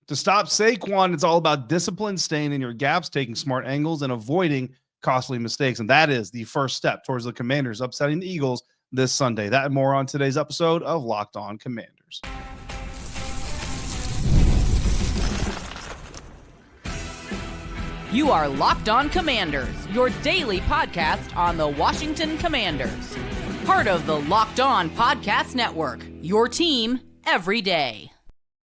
To stop Saquon, it's all about discipline, staying in your gaps, taking smart angles, and avoiding costly mistakes. And that is the first step towards the Commanders upsetting the Eagles this Sunday. That and more on today's episode of Locked On Commanders. You are Locked On Commanders, your daily podcast on the Washington Commanders. Part of the Locked On Podcast Network, your team every day.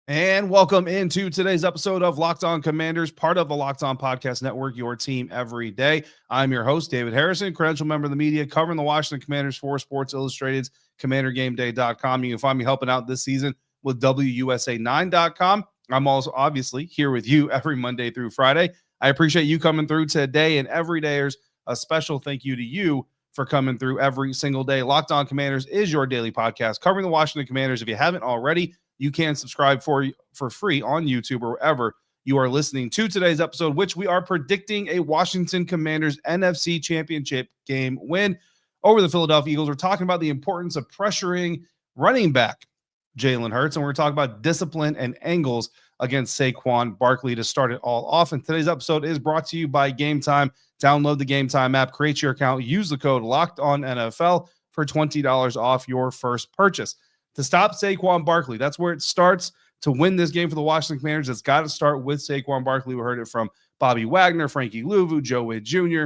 And welcome into today's episode of Locked On Commanders, part of the Locked On Podcast Network, your team every day. I'm your host, David Harrison, credential member of the media, covering the Washington Commanders for Sports Illustrated's CommanderGameDay.com. You can find me helping out this season with WUSA9.com. I'm also obviously here with you every Monday through Friday. I appreciate you coming through today and every day. There's a special thank you to you for coming through every single day. Locked On Commanders is your daily podcast covering the Washington Commanders. If you haven't already, you can subscribe for free on YouTube or wherever you are listening to today's episode, which we are predicting a Washington Commanders NFC Championship Game win over the Philadelphia Eagles. We're talking about the importance of pressuring running back Jalen Hurts, and we're talking about discipline and angles against Saquon Barkley to start it all off. And today's episode is brought to you by Game Time. Download the Game Time app, create your account, use the code LOCKEDONNFL for $20 off your first purchase. To stop Saquon Barkley, that's where it starts. To win this game for the Washington Commanders, it's got to start with Saquon Barkley. We heard it from Bobby Wagner, Frankie Luvu, Joe Witt Jr.,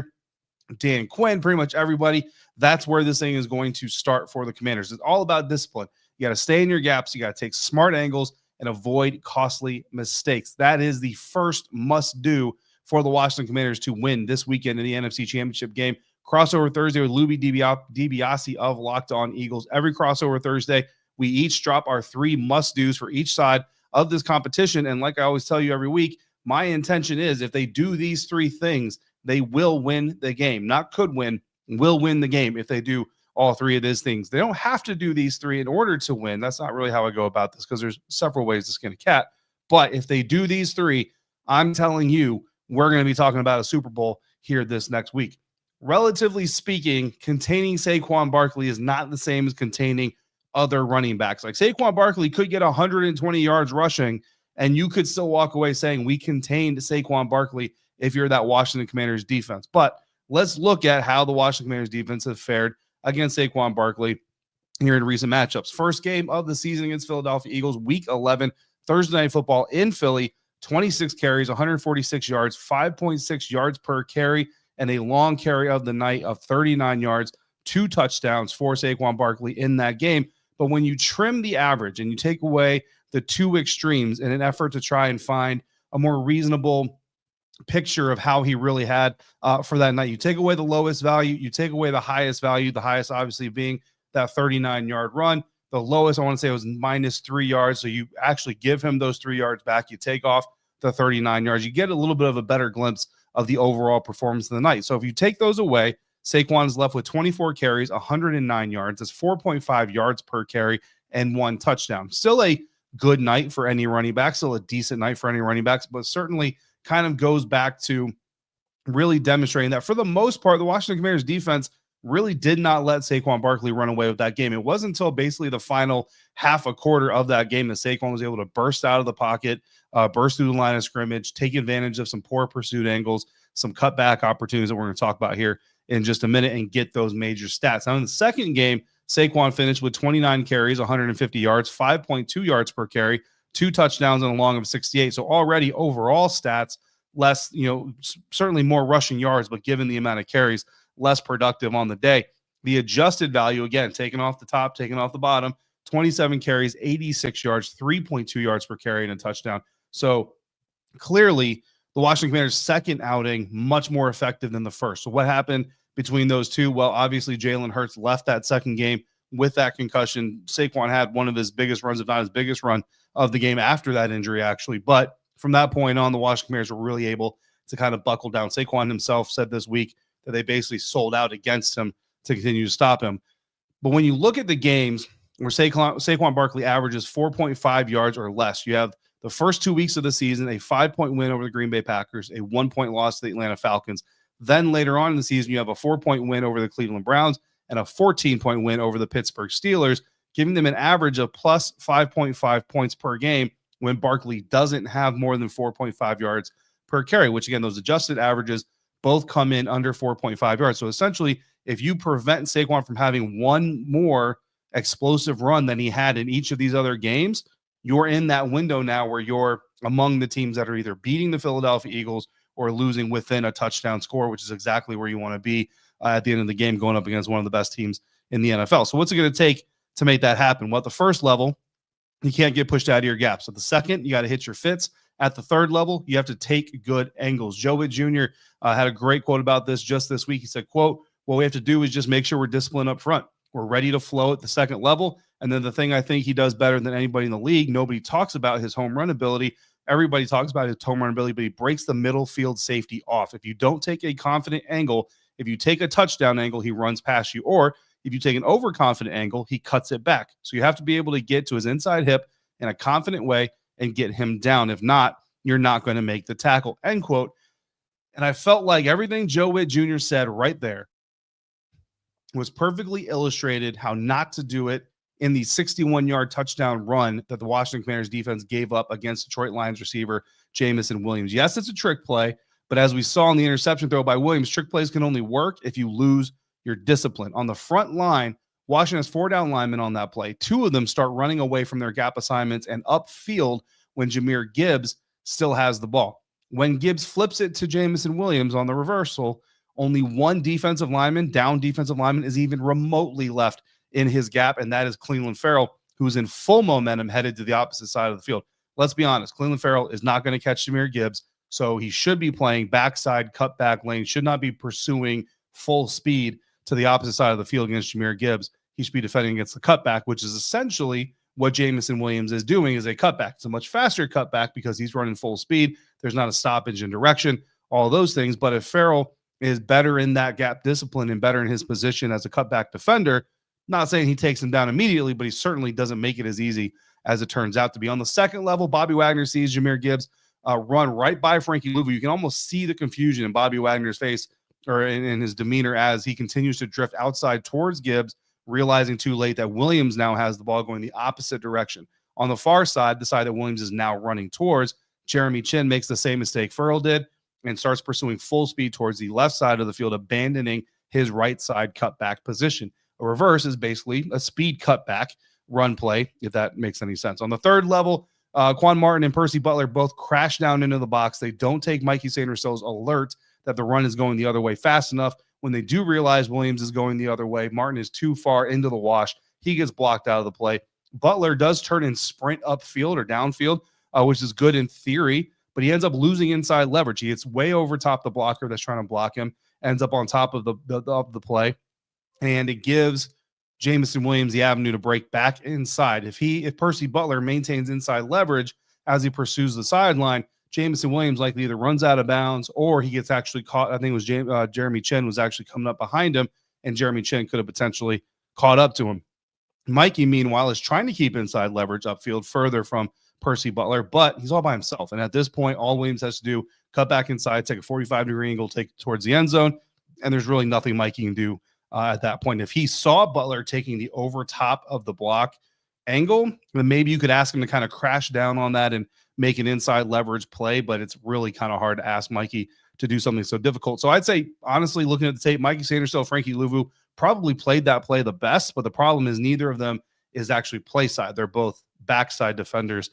Dan Quinn, pretty much everybody. That's where this thing is going to start for the Commanders. It's all about discipline. You got to stay in your gaps. You got to take smart angles and avoid costly mistakes. That is the first must-do for the Washington Commanders to win this weekend in the NFC Championship Game. Crossover Thursday with Luvu DiBiase of Locked On Eagles. Every crossover Thursday, we each drop our three must-dos for each side of this competition. And like I always tell you every week, my intention is if they do these three things, they will win the game. Not could win, will win the game if they do all three of these things. They don't have to do these three in order to win. That's not really how I go about this because there's several ways to skin a cat. But if they do these three, I'm telling you, we're going to be talking about a Super Bowl here this next week. Relatively speaking, containing Saquon Barkley is not the same as containing other running backs. Like Saquon Barkley could get 120 yards rushing, and you could still walk away saying we contained Saquon Barkley if you're that Washington Commanders defense. But let's look at how the Washington Commanders defense have fared against Saquon Barkley here in recent matchups. First game of the season against Philadelphia Eagles, Week 11, Thursday Night Football in Philly, 26 carries, 146 yards, 5.6 yards per carry, and a long carry of the night of 39 yards, 2 touchdowns for Saquon Barkley in that game. But when you trim the average and you take away the two extremes in an effort to try and find a more reasonable picture of how he really had for that night, you take away the lowest value, you take away the highest value, the highest obviously being that 39-yard run. The lowest, I want to say, was -3 yards. So you actually give him those 3 yards back. You take off the 39 yards. You get a little bit of a better glimpse of the overall performance of the night. So if you take those away, Saquon is left with 24 carries, 109 yards. That's 4.5 yards per carry and 1 touchdown. Still a good night for any running back, still a decent night for any running backs, but certainly kind of goes back to really demonstrating that for the most part, the Washington Commanders defense really did not let Saquon Barkley run away with that game. It wasn't until basically the final half a quarter of that game that Saquon was able to burst out of the pocket, burst through the line of scrimmage, take advantage of some poor pursuit angles, some cutback opportunities that we're going to talk about here in just a minute and get those major stats. Now in the second game, Saquon finished with 29 carries, 150 yards, 5.2 yards per carry, 2 touchdowns and a long of 68. So already overall stats, less, certainly more rushing yards, but given the amount of carries, less productive on the day. The adjusted value, again, taken off the top, taken off the bottom, 27 carries, 86 yards, 3.2 yards per carry and a touchdown. So clearly the Washington Commanders' second outing, much more effective than the first. So what happened between those two? Well, obviously Jalen Hurts left that second game with that concussion. Saquon had one of his biggest runs, if not his biggest run of the game after that injury, actually. But from that point on, the Washington Commanders were really able to kind of buckle down. Saquon himself said this week that they basically sold out against him to continue to stop him. But when you look at the games where Saquon Barkley averages 4.5 yards or less, you have the first 2 weeks of the season, a 5-point win over the Green Bay Packers, a 1-point loss to the Atlanta Falcons. Then later on in the season, you have a 4-point win over the Cleveland Browns and a 14-point win over the Pittsburgh Steelers, giving them an average of plus 5.5 points per game when Barkley doesn't have more than 4.5 yards per carry, which again, those adjusted averages both come in under 4.5 yards. So essentially, if you prevent Saquon from having one more explosive run than he had in each of these other games, you're in that window now where you're among the teams that are either beating the Philadelphia Eagles or losing within a touchdown score, which is exactly where you want to be at the end of the game, going up against one of the best teams in the NFL. So what's it going to take to make that happen? Well, at the first level, you can't get pushed out of your gaps. At the second, you got to hit your fits. At the third level, you have to take good angles. Joe Witt Jr. Had a great quote about this just this week. He said, quote, "What we have to do is just make sure we're disciplined up front. We're ready to flow at the second level." And then the thing I think he does better than anybody in the league, nobody talks about his home run ability. Everybody talks about his home run ability, but he breaks the middle field safety off. If you don't take a confident angle, if you take a touchdown angle, he runs past you. Or if you take an overconfident angle, he cuts it back. So you have to be able to get to his inside hip in a confident way and get him down. If not, you're not going to make the tackle, end quote. And I felt like everything Joe Witt Jr. said right there was perfectly illustrated how not to do it in the 61-yard touchdown run that the Washington Commanders defense gave up against Detroit Lions receiver Jameson Williams. Yes, it's a trick play, but as we saw in the interception throw by Williams, trick plays can only work if you lose your discipline. On the front line, Washington has 4 down linemen on that play. 2 of them start running away from their gap assignments and upfield when Jahmyr Gibbs still has the ball. When Gibbs flips it to Jameson Williams on the reversal, only one defensive lineman, down defensive lineman, is even remotely left in his gap, and that is Clelin Ferrell, who's in full momentum headed to the opposite side of the field. Let's be honest, Clelin Ferrell is not going to catch Jahmyr Gibbs, so he should be playing backside, cutback lane, should not be pursuing full speed to the opposite side of the field against Jahmyr Gibbs. He should be defending against the cutback, which is essentially what Jameson Williams is doing, is a cutback. It's a much faster cutback because he's running full speed. There's not a stoppage in direction, all those things. But if Ferrell is better in that gap discipline and better in his position as a cutback defender, not saying he takes him down immediately, but he certainly doesn't make it as easy as it turns out to be. On the second level, Bobby Wagner sees Jahmyr Gibbs run right by Frankie Luvu. You can almost see the confusion in Bobby Wagner's face or in his demeanor as he continues to drift outside towards Gibbs, realizing too late that Williams now has the ball going the opposite direction. On the far side, the side that Williams is now running towards, Jeremy Chinn makes the same mistake Ferrell did and starts pursuing full speed towards the left side of the field, abandoning his right side cutback position. A reverse is basically a speed cutback run play, if that makes any sense. On the third level, Quan Martin and Percy Butler both crash down into the box. They don't take Mikey Sainrisso's alert that the run is going the other way fast enough. When they do realize Williams is going the other way, Martin is too far into the wash. He gets blocked out of the play. Butler does turn and sprint upfield or downfield, which is good in theory, but he ends up losing inside leverage. He gets way over top the blocker that's trying to block him, ends up on top of the play, and it gives Jameson Williams the avenue to break back inside. If Percy Butler maintains inside leverage as he pursues the sideline, Jameson Williams likely either runs out of bounds or he gets actually caught. I think it was Jeremy Chinn was actually coming up behind him, and Jeremy Chinn could have potentially caught up to him. Mikey, meanwhile, is trying to keep inside leverage upfield further from Percy Butler, but he's all by himself. And at this point, all Williams has to do, cut back inside, take a 45-degree angle, take it towards the end zone, and there's really nothing Mikey can do at that point. If he saw Butler taking the over top of the block angle, then maybe you could ask him to kind of crash down on that and make an inside leverage play, but it's really kind of hard to ask Mikey to do something so difficult. So I'd say, honestly, looking at the tape, Mikey Sainrisso, Frankie Luvu probably played that play the best, but the problem is neither of them is actually play side. They're both backside defenders.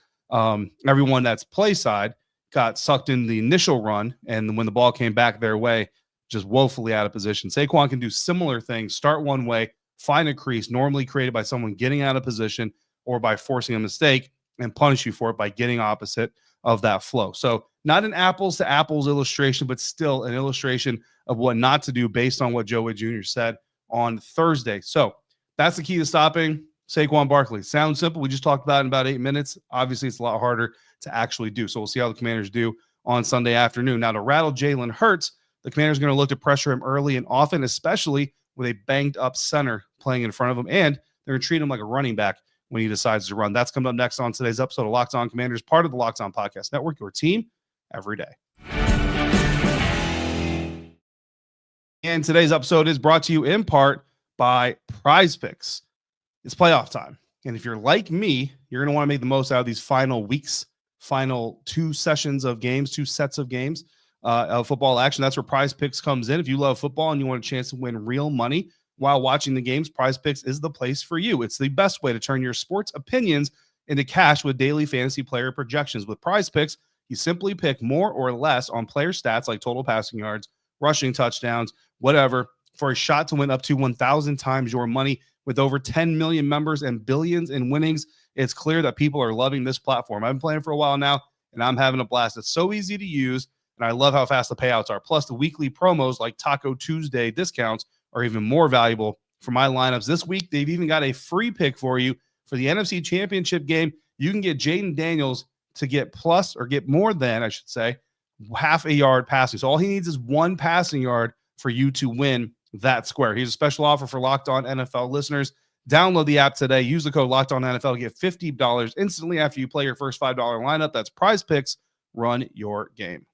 Everyone that's play side got sucked in the initial run, and when the ball came back their way, just woefully out of position. Saquon can do similar things, start one way, find a crease normally created by someone getting out of position or by forcing a mistake, and punish you for it by getting opposite of that flow. So not an apples to apples illustration, but still an illustration of what not to do based on what Joe Witt Jr. said on Thursday. So that's the key to stopping Saquon Barkley. Sounds simple. We just talked about it in about 8 minutes. Obviously, it's a lot harder to actually do. So we'll see how the Commanders do on Sunday afternoon. Now, to rattle Jalen Hurts, the Commanders are going to look to pressure him early and often, especially with a banged up center playing in front of him. And they're going to treat him like a running back when he decides to run. That's coming up next on today's episode of Locked On Commanders, part of the Locked On Podcast Network, your team every day. And today's episode is brought to you in part by Prize Picks. It's playoff time. And if you're like me, you're going to want to make the most out of these final weeks final two sets of games of football action. That's where Prize Picks comes in. If you love football and you want a chance to win real money while watching the games, Prize Picks is the place for you. It's the best way to turn your sports opinions into cash with daily fantasy player projections. With Prize Picks, you simply pick more or less on player stats like total passing yards, rushing touchdowns, whatever, for a shot to win up to 1,000 times your money. With over 10 million members and billions in winnings, it's clear that people are loving this platform. I've been playing for a while now, and I'm having a blast. It's so easy to use, and I love how fast the payouts are. Plus, the weekly promos like Taco Tuesday discounts are even more valuable for my lineups. This week, they've even got a free pick for you for the NFC Championship game. You can get Jaden Daniels to get plus, or get more than, I should say, half a yard passing. So all he needs is one passing yard for you to win that square. Here's a special offer for Locked On NFL listeners. Download the app today. Use the code Locked On NFL to get $50 instantly after you play your first $5 lineup. That's Prize Picks. Run your game.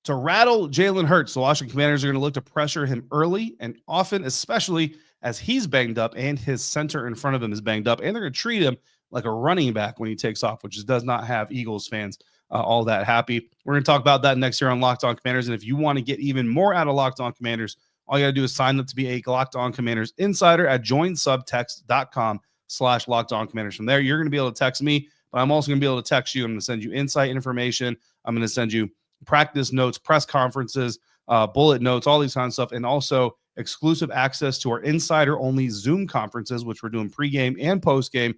To rattle Jalen Hurts, the Washington Commanders are going to look to pressure him early and often, especially as he's banged up and his center in front of him is banged up. And they're going to treat him like a running back when he takes off, which does not have Eagles fans all that happy. We're going to talk about that next year on Locked On Commanders. And if you want to get even more out of Locked On Commanders, all you got to do is sign up to be a Locked On Commanders insider at joinsubtext.com/Locked On Commanders. From there, you're going to be able to text me, but I'm also going to be able to text you. I'm going to send you insight information. I'm going to send you practice notes, press conferences, bullet notes, all these kinds of stuff, and also exclusive access to our insider-only Zoom conferences, which we're doing pregame and postgame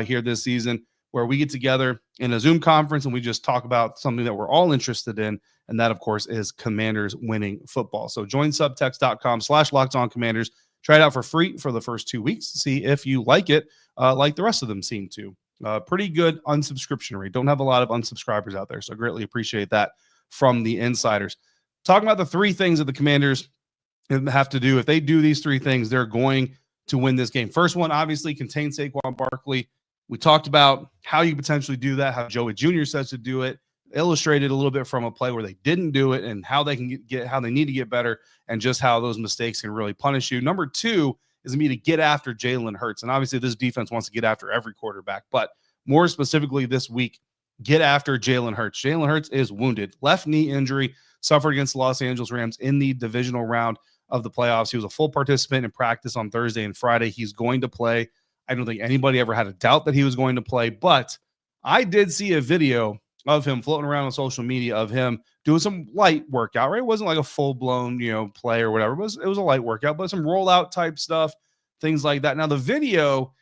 here this season, where we get together in a Zoom conference and we just talk about something that we're all interested in, and that, of course, is Commanders winning football. So join subtext.com/Locked On Commanders. Try it out for free for the first 2 weeks. See if you like it, like the rest of them seem to. Pretty good unsubscription rate. Don't have a lot of unsubscribers out there, so I greatly appreciate that from the insiders. Talking about the three things that the Commanders have to do. If they do these three things, they're going to win this game. First one, obviously, contain Saquon Barkley. We talked about how you potentially do that, how Joey Jr. says to do it, illustrated a little bit from a play where they didn't do it and how they can how they need to get better, and just how those mistakes can really punish you. Number two is going to be to get after Jalen Hurts. And obviously this defense wants to get after every quarterback, but more specifically this week, get after Jalen Hurts. Jalen Hurts is wounded. Left knee injury, suffered against the Los Angeles Rams in the divisional round of the playoffs. He was a full participant in practice on Thursday and Friday. He's going to play. I don't think anybody ever had a doubt that he was going to play, but I did see a video of him floating around on social media of him doing some light workout, right? It wasn't like a full-blown, play or whatever. It was a light workout, but some rollout type stuff, things like that. Now, the video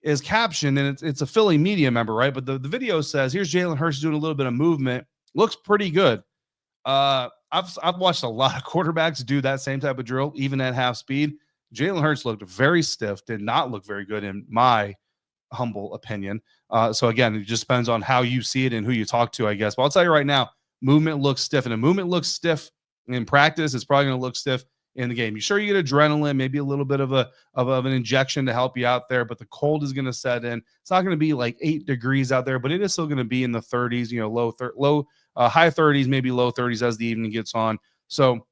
is captioned, and it's a Philly media member, right? But the video says, here's Jalen Hurts doing a little bit of movement. Looks pretty good. I've watched a lot of quarterbacks do that same type of drill, even at half speed. Jalen Hurts looked very stiff, did not look very good in my humble opinion. So again, it just depends on how you see it and who you talk to, I guess. But I'll tell you right now, movement looks stiff, and a movement looks stiff in practice. It's probably going to look stiff in the game. You sure you get adrenaline, maybe a little bit of an injection to help you out there, but the cold is going to set in. It's not going to be like 8 degrees out there, but it is still going to be in the 30s, high 30s, maybe low 30s as the evening gets on. So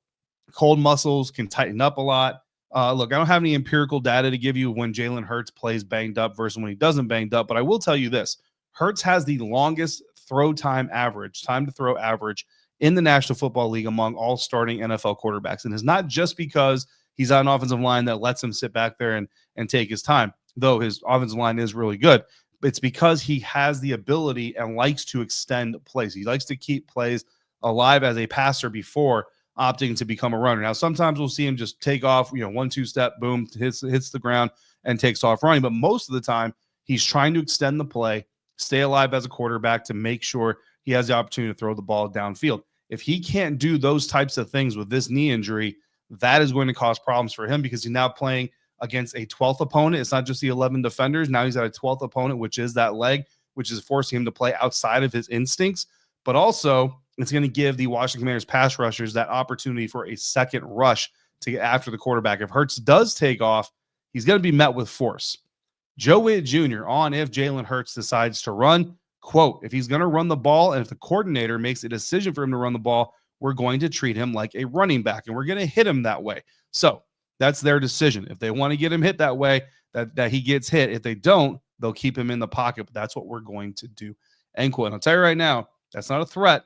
cold muscles can tighten up a lot. Look, I don't have any empirical data to give you when Jalen Hurts plays banged up versus when he doesn't banged up, but I will tell you this. Hurts has the longest time to throw average in the National Football League among all starting NFL quarterbacks. And it's not just because he's on an offensive line that lets him sit back there and take his time, though his offensive line is really good. It's because he has the ability and likes to extend plays. He likes to keep plays alive as a passer before opting to become a runner. Now, sometimes we'll see him just take off, 1-2 step, boom, hits the ground and takes off running. But most of the time, he's trying to extend the play, stay alive as a quarterback to make sure he has the opportunity to throw the ball downfield. If he can't do those types of things with this knee injury, that is going to cause problems for him because he's now playing against a 12th opponent. It's not just the 11 defenders. Now he's at a 12th opponent, which is that leg, which is forcing him to play outside of his instincts. But also, it's going to give the Washington Commanders pass rushers that opportunity for a second rush to get after the quarterback. If Hurts does take off, he's going to be met with force. Joe Witt Jr. on if Jalen Hurts decides to run, quote, if he's going to run the ball and if the coordinator makes a decision for him to run the ball, we're going to treat him like a running back and we're going to hit him that way. So that's their decision. If they want to get him hit that way, that he gets hit. If they don't, they'll keep him in the pocket, but that's what we're going to do. End quote. And I'll tell you right now, that's not a threat.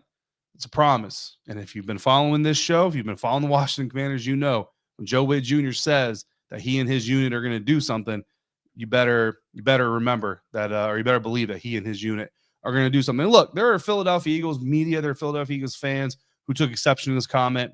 It's a promise. And if you've been following this show, if you've been following the Washington Commanders, you know when Joe Witt Jr. says that he and his unit are going to do something, you better remember that, or you better believe that he and his unit are going to do something. And look, there are Philadelphia Eagles media, there are Philadelphia Eagles fans who took exception to this comment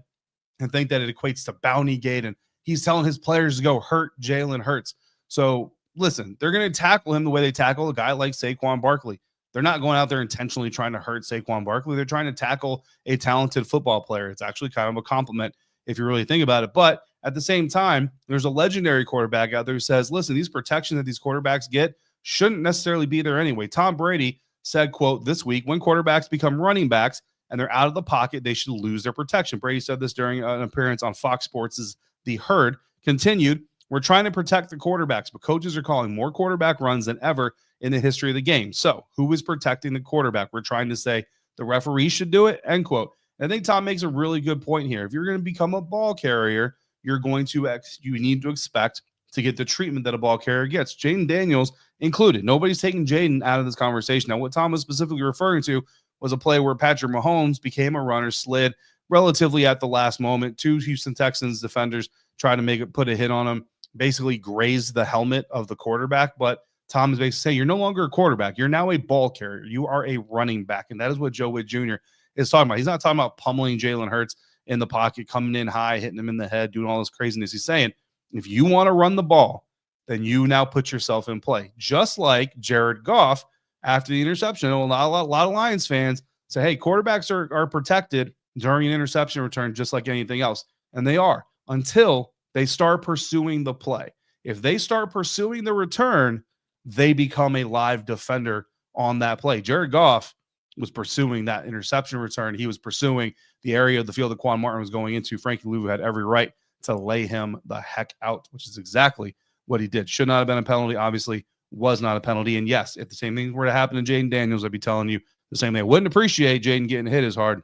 and think that it equates to Bountygate, and he's telling his players to go hurt Jalen Hurts. So listen, they're going to tackle him the way they tackle a guy like Saquon Barkley. They're not going out there intentionally trying to hurt Saquon Barkley. They're trying to tackle a talented football player. It's actually kind of a compliment if you really think about it. But at the same time, there's a legendary quarterback out there who says, listen, these protections that these quarterbacks get shouldn't necessarily be there anyway. Tom Brady said, quote, this week, when quarterbacks become running backs and they're out of the pocket, they should lose their protection. Brady said this during an appearance on Fox Sports' The Herd. Continued, we're trying to protect the quarterbacks, but coaches are calling more quarterback runs than ever in the history of the game. So who is protecting the quarterback? We're trying to say the referee should do it, end quote. And I think Tom makes a really good point here. If you're going to become a ball carrier, you're going to you need to expect to get the treatment that a ball carrier gets. Jaden Daniels included. Nobody's taking Jaden out of this conversation. Now, what Tom was specifically referring to was a play where Patrick Mahomes became a runner, slid relatively at the last moment. Two Houston Texans defenders tried to put a hit on him, basically grazed the helmet of the quarterback. But Tom is basically saying, you're no longer a quarterback. You're now a ball carrier. You are a running back. And that is what Joe Witt Jr. is talking about. He's not talking about pummeling Jalen Hurts in the pocket, coming in high, hitting him in the head, doing all this craziness. He's saying, if you want to run the ball, then you now put yourself in play. Just like Jared Goff after the interception. A lot of Lions fans say, hey, quarterbacks are protected during an interception return just like anything else. And they are until they start pursuing the play. If they start pursuing the return, they become a live defender on that play. Jared Goff was pursuing that interception return. He was pursuing the area of the field that Quan Martin was going into. Frankie Luvu had every right to lay him the heck out, which is exactly what he did. Should not have been a penalty, obviously was not a penalty. And yes, if the same thing were to happen to Jaden Daniels, I'd be telling you the same thing. I wouldn't appreciate Jaden getting hit as hard,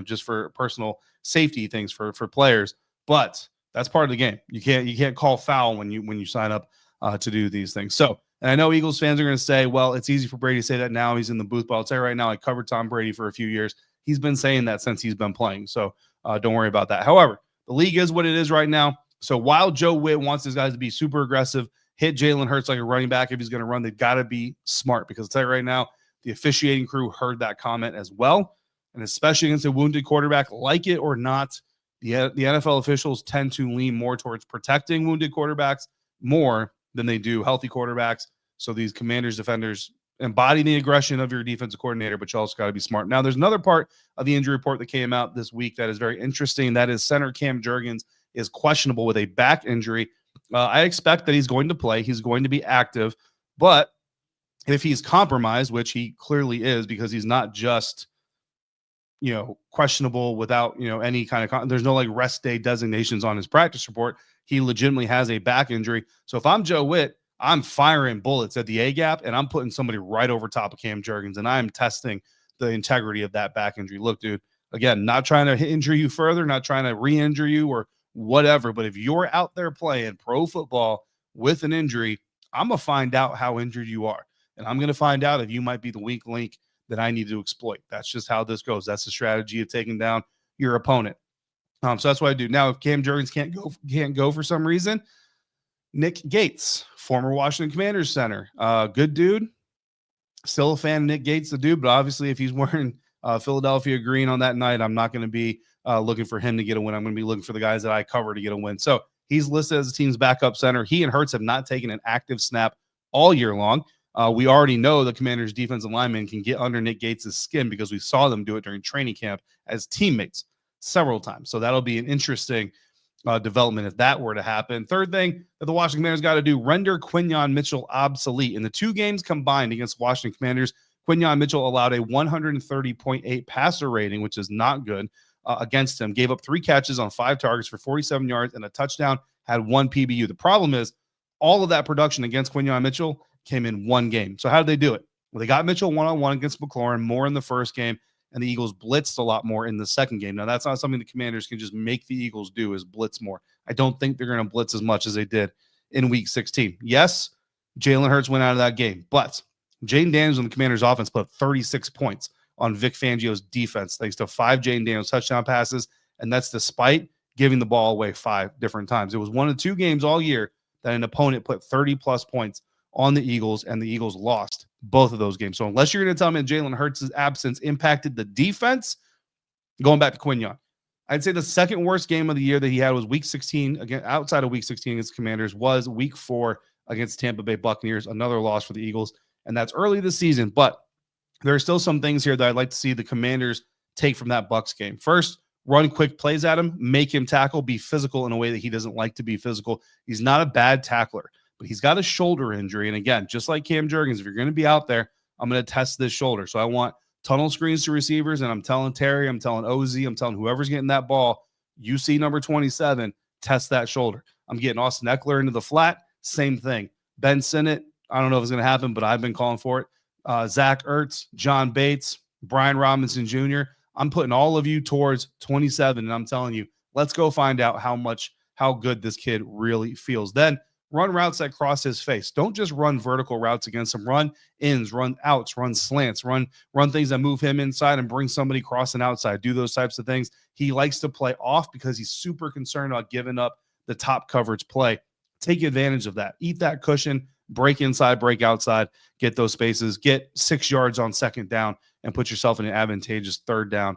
just for personal safety things for players, but that's part of the game. You can't call foul when you sign up to do these things. So, and I know Eagles fans are going to say, well, it's easy for Brady to say that now he's in the booth, but I'll tell you right now, I covered Tom Brady for a few years. He's been saying that since he's been playing. So don't worry about that. However, the league is what it is right now. So while Joe Witt wants his guys to be super aggressive, hit Jalen Hurts like a running back if he's going to run, they've got to be smart, because I'll tell you right now, the officiating crew heard that comment as well. And especially against a wounded quarterback, like it or not, the NFL officials tend to lean more towards protecting wounded quarterbacks more than they do healthy quarterbacks. So these Commanders defenders embody the aggression of your defensive coordinator, but you also got to be smart. Now, there's another part of the injury report that came out this week that is very interesting. That is center Cam Jurgens is questionable with a back injury. I expect that he's going to play. He's going to be active. But if he's compromised, which he clearly is, because he's not just questionable without, any kind of, there's no like rest day designations on his practice report. He legitimately has a back injury. So if I'm Joe Witt, I'm firing bullets at the A gap and I'm putting somebody right over top of Cam Jurgens, and I'm testing the integrity of that back injury. Look, dude, again, not trying to injure you further, not trying to re-injure you or whatever, but if you're out there playing pro football with an injury, I'm going to find out how injured you are. And I'm going to find out if you might be the weak link that I need to exploit. That's just how this goes. That's the strategy of taking down your opponent. So that's what I do. Now, if Cam Jurgens can't go for some reason, Nick Gates, former Washington Commanders center, good dude. Still a fan of Nick Gates, the dude, but obviously if he's wearing Philadelphia green on that night, I'm not going to be looking for him to get a win. I'm going to be looking for the guys that I cover to get a win. So he's listed as the team's backup center. He and Hurts have not taken an active snap all year long. We already know the Commanders' defensive linemen can get under Nick Gates' skin because we saw them do it during training camp as teammates several times. So that'll be an interesting development if that were to happen. Third thing that the Washington Commanders got to do, render Quinyon Mitchell obsolete. In the two games combined against Washington Commanders, Quinyon Mitchell allowed a 130.8 passer rating, which is not good, against him. Gave up 3 catches on 5 targets for 47 yards and a touchdown, had 1 PBU. The problem is all of that production against Quinyon Mitchell came in one game. So how did they do it? Well, they got Mitchell one-on-one against McLaurin more in the first game, and the Eagles blitzed a lot more in the second game. Now, that's not something the Commanders can just make the Eagles do, is blitz more. I don't think they're going to blitz as much as they did in Week 16. Yes, Jalen Hurts went out of that game. But Jaden Daniels and the Commanders offense put up 36 points on Vic Fangio's defense, thanks to 5 Jaden Daniels touchdown passes, and that's despite giving the ball away 5 different times. It was one of 2 games all year that an opponent put 30-plus points on the Eagles, and the Eagles lost both of those games. So unless you're going to tell me Jalen Hurts' absence impacted the defense, going back to Quinyon, I'd say the second worst game of the year that he had was Week 16, again, outside of Week 16 against Commanders, was Week 4 against Tampa Bay Buccaneers, another loss for the Eagles, and that's early this season. But there are still some things here that I'd like to see the Commanders take from that Bucs game. First, run quick plays at him, make him tackle, be physical in a way that he doesn't like to be physical. He's not a bad tackler, but he's got a shoulder injury. And again, just like Cam Jurgens, if you're going to be out there, I'm going to test this shoulder. So I want tunnel screens to receivers, and I'm telling Terry, I'm telling Ozzie, I'm telling whoever's getting that ball, you see number 27, test that shoulder. I'm getting Austin Eckler into the flat, same thing. Ben Sinnott, I don't know if it's going to happen, but I've been calling for it. Zach Ertz, John Bates, Brian Robinson Jr., I'm putting all of you towards 27, and I'm telling you, let's go find out how good this kid really feels. Then run routes that cross his face. Don't just run vertical routes against him. Run ins, run outs, run slants, run things that move him inside and bring somebody crossing outside. Do those types of things. He likes to play off because he's super concerned about giving up the top coverage play. Take advantage of that. Eat that cushion. Break inside, break outside, get those spaces, get 6 yards on second down, and put yourself in an advantageous third down.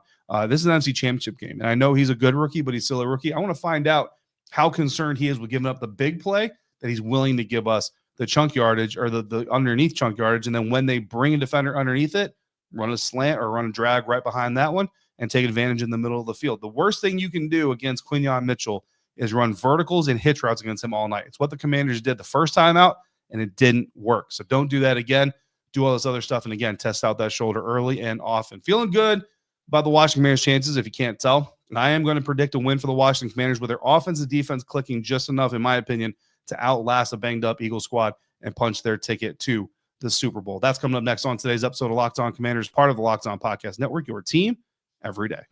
This is an NFC Championship game, and I know he's a good rookie, but he's still a rookie. I want to find out how concerned he is with giving up the big play that he's willing to give us the chunk yardage or the underneath chunk yardage, and then when they bring a defender underneath it, run a slant or run a drag right behind that one and take advantage in the middle of the field. The worst thing you can do against Quinyon Mitchell is run verticals and hitch routes against him all night. It's what the Commanders did the first time out, and it didn't work. So don't do that again. Do all this other stuff. And again, test out that shoulder early and often. Feeling good about the Washington Commanders' chances, if you can't tell. And I am going to predict a win for the Washington Commanders with their offense and defense clicking just enough, in my opinion, to outlast a banged-up Eagle squad and punch their ticket to the Super Bowl. That's coming up next on today's episode of Locked On Commanders, part of the Locked On Podcast Network, your team every day.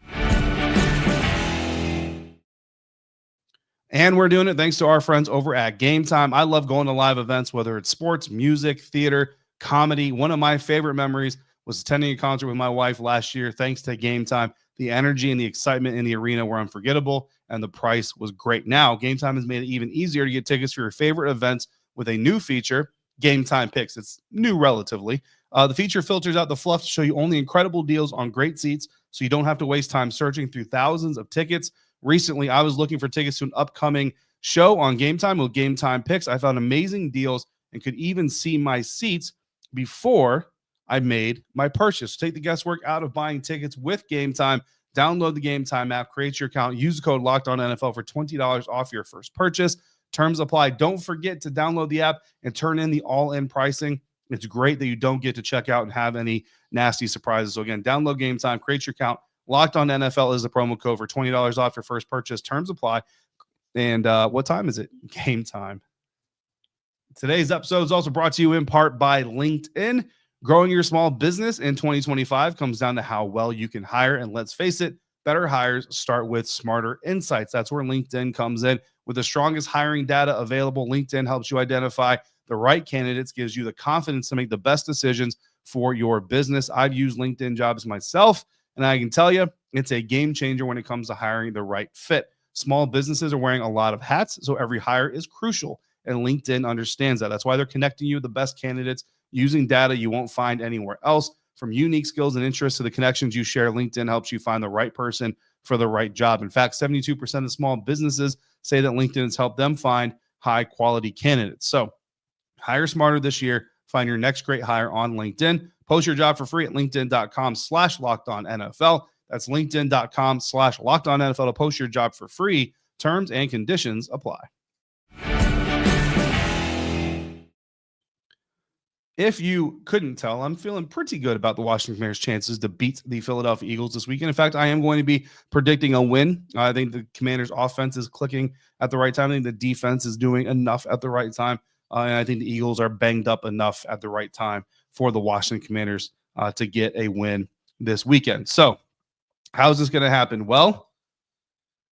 And we're doing it thanks to our friends over at Game Time. I love going to live events, whether it's sports, music, theater, comedy. One of my favorite memories was attending a concert with my wife last year, thanks to Game Time. The energy and the excitement in the arena were unforgettable, and the price was great. Now, Game Time has made it even easier to get tickets for your favorite events with a new feature, Game Time Picks. It's new relatively. The feature filters out the fluff to show you only incredible deals on great seats, so you don't have to waste time searching through thousands of tickets. Recently, I was looking for tickets to an upcoming show on Game Time with Game Time Picks. I found amazing deals and could even see my seats before I made my purchase. Take the guesswork out of buying tickets with Game Time. Download the Game Time app, create your account, use the code LOCKEDONNFL for $20 off your first purchase. Terms apply. Don't forget to download the app and turn in the all-in pricing. It's great that you don't get to check out and have any nasty surprises. So again, download Game Time, create your account. Locked On NFL is the promo code for $20 off your first purchase. Terms apply. And what time is it? Game time. Today's episode is also brought to you in part by LinkedIn. Growing your small business in 2025 comes down to how well you can hire. And let's face it, better hires start with smarter insights. That's where LinkedIn comes in. With the strongest hiring data available, LinkedIn helps you identify the right candidates, gives you the confidence to make the best decisions for your business. I've used LinkedIn Jobs myself, and I can tell you, it's a game changer when it comes to hiring the right fit. Small businesses are wearing a lot of hats, so every hire is crucial, and LinkedIn understands that. That's why they're connecting you with the best candidates using data you won't find anywhere else. From unique skills and interests to the connections you share, LinkedIn helps you find the right person for the right job. In fact, 72% of small businesses say that LinkedIn has helped them find high-quality candidates. So hire smarter this year. Find your next great hire on LinkedIn. Post your job for free at linkedin.com/LockedOnNFL. That's linkedin.com/LockedOnNFL to post your job for free. Terms and conditions apply. If you couldn't tell, I'm feeling pretty good about the Washington Commanders' chances to beat the Philadelphia Eagles this weekend. In fact, I am going to be predicting a win. I think the Commanders' offense is clicking at the right time. I think the defense is doing enough at the right time. And I think the Eagles are banged up enough at the right time for the Washington Commanders to get a win this weekend. So how is this going to happen? Well,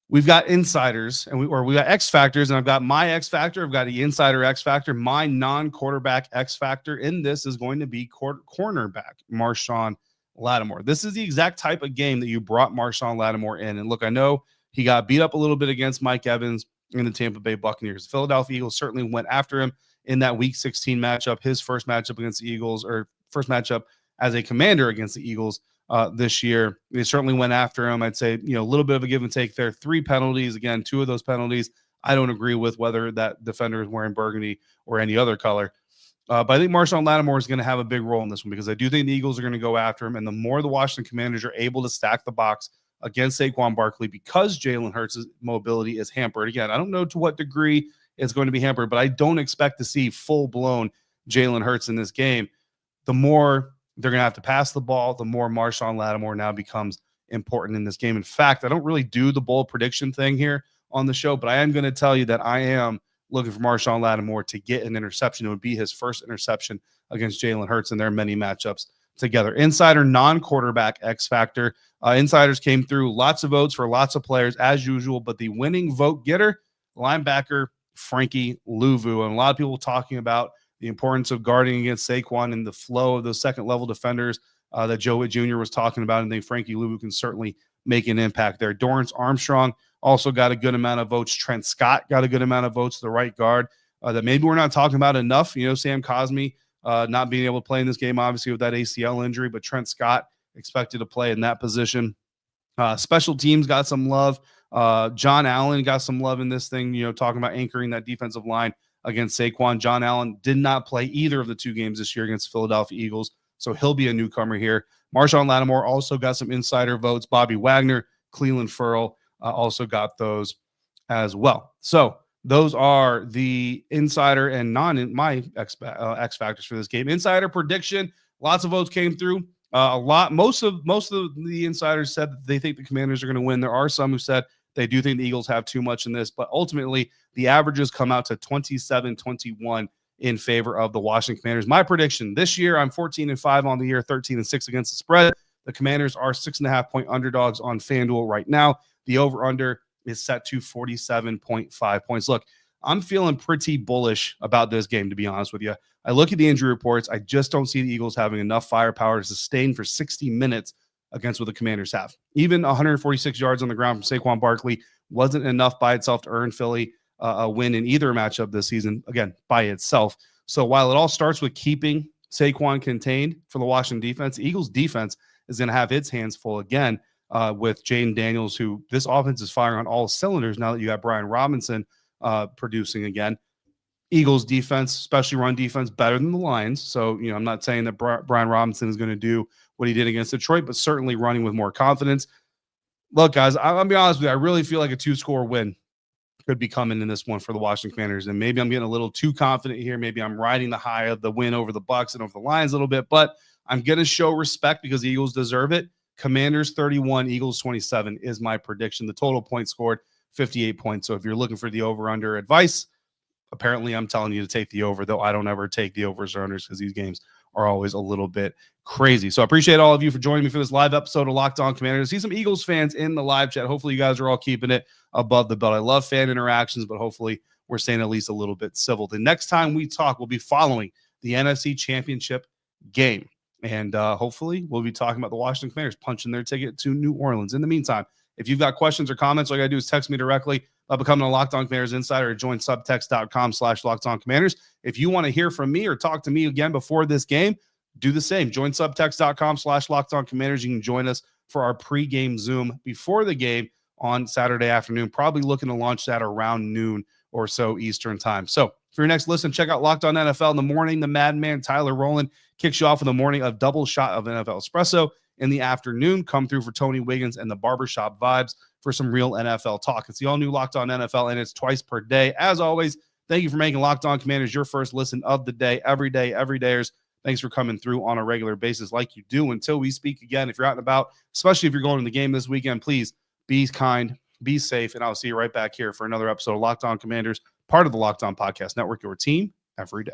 we've got insiders we got X factors, and I've got my X factor. I've got the insider X factor. My non-quarterback X factor in this is going to be cornerback Marshon Lattimore. This is the exact type of game that you brought Marshon Lattimore in. And look, I know he got beat up a little bit against Mike Evans in the Tampa Bay Buccaneers. The Philadelphia Eagles certainly went after him in that Week 16 matchup, his first matchup against the Eagles, or first matchup as a Commander against the Eagles this year. They certainly went after him. I'd say, a little bit of a give and take there. 3 penalties. Again, 2 of those penalties I don't agree with, whether that defender is wearing burgundy or any other color. But I think Marshon Lattimore is going to have a big role in this one, because I do think the Eagles are going to go after him. And the more the Washington Commanders are able to stack the box against Saquon Barkley, because Jalen Hurts' mobility is hampered. Again, I don't know to what degree it's going to be hampered, but I don't expect to see full-blown Jalen Hurts in this game. The more they're going to have to pass the ball, the more Marshon Lattimore now becomes important in this game. In fact, I don't really do the bold prediction thing here on the show, but I am going to tell you that I am looking for Marshon Lattimore to get an interception. It would be his first interception against Jalen Hurts in their many matchups together. Insider non-quarterback X factor. Insiders came through. Lots of votes for lots of players as usual, but the winning vote getter, linebacker Frankie Luvu. And a lot of people talking about the importance of guarding against Saquon and the flow of those second-level defenders that Joe Witt Jr. was talking about. And I think Frankie Luvu can certainly make an impact there. Dorrance Armstrong also got a good amount of votes. Trent Scott got a good amount of votes, the right guard that maybe we're not talking about enough. Sam Cosmi not being able to play in this game, obviously, with that ACL injury, but Trent Scott expected to play in that position. Special teams got some love. John Allen got some love in this thing, talking about anchoring that defensive line against Saquon. John Allen did not play either of the 2 games this year against the Philadelphia Eagles, so he'll be a newcomer here. Marshon Lattimore also got some insider votes. Bobby Wagner, Cleveland Furl also got those as well. So those are the insider and my X factors for this game. Insider prediction, lots of votes came through. Most of the insiders said that they think the Commanders are going to win. There are some who said they do think the Eagles have too much in this, but ultimately the averages come out to 27-21 in favor of the Washington Commanders. My prediction this year, I'm 14-5 on the year, 13-6 against the spread. The Commanders are 6.5-point underdogs on FanDuel right now. The over-under is set to 47.5 points. Look, I'm feeling pretty bullish about this game, to be honest with you. I look at the injury reports. I just don't see the Eagles having enough firepower to sustain for 60 minutes against what the Commanders have. Even 146 yards on the ground from Saquon Barkley wasn't enough by itself to earn Philly a win in either matchup this season, again, by itself. So while it all starts with keeping Saquon contained for the Washington defense, the Eagles defense is going to have its hands full again with Jaden Daniels, who this offense is firing on all cylinders now that you got Brian Robinson producing again. Eagles defense, especially run defense, better than the Lions. So, I'm not saying that Brian Robinson is going to do what he did against Detroit, but certainly running with more confidence. Look, guys, I'll be honest with you. I really feel like a 2-score win could be coming in this one for the Washington Commanders. And maybe I'm getting a little too confident here. Maybe I'm riding the high of the win over the Bucs and over the Lions a little bit, but I'm going to show respect because the Eagles deserve it. Commanders 31, Eagles 27 is my prediction. The total points scored, 58 points. So if you're looking for the over-under advice, apparently I'm telling you to take the over, though I don't ever take the overs or unders because these games are always a little bit crazy. So I appreciate all of you for joining me for this live episode of Locked On Commanders. I see some Eagles fans in the live chat. Hopefully you guys are all keeping it above the belt. I love fan interactions, but hopefully we're staying at least a little bit civil. The next time we talk, we'll be following the NFC Championship game. And hopefully we'll be talking about the Washington Commanders punching their ticket to New Orleans. In the meantime, if you've got questions or comments, all you got to do is text me directly about becoming a Locked On Commanders insider or join subtext.com/LockedOnCommanders. If you want to hear from me or talk to me again before this game, do the same. Join subtext.com/LockedOnCommanders. You can join us for our pregame Zoom before the game on Saturday afternoon, probably looking to launch that around noon or so Eastern time. So for your next listen, check out Locked On NFL in the morning. The madman Tyler Rowland kicks you off in the morning, a double shot of NFL espresso. In the afternoon, come through for Tony Wiggins and the Barbershop Vibes for some real NFL talk. It's the all-new Locked On NFL, and it's twice per day. As always, thank you for making Locked On Commanders your first listen of the day, every day, everydayers. Thanks for coming through on a regular basis like you do. Until we speak again, if you're out and about, especially if you're going to the game this weekend, please be kind, be safe, and I'll see you right back here for another episode of Locked On Commanders, part of the Locked On Podcast Network, your team every day.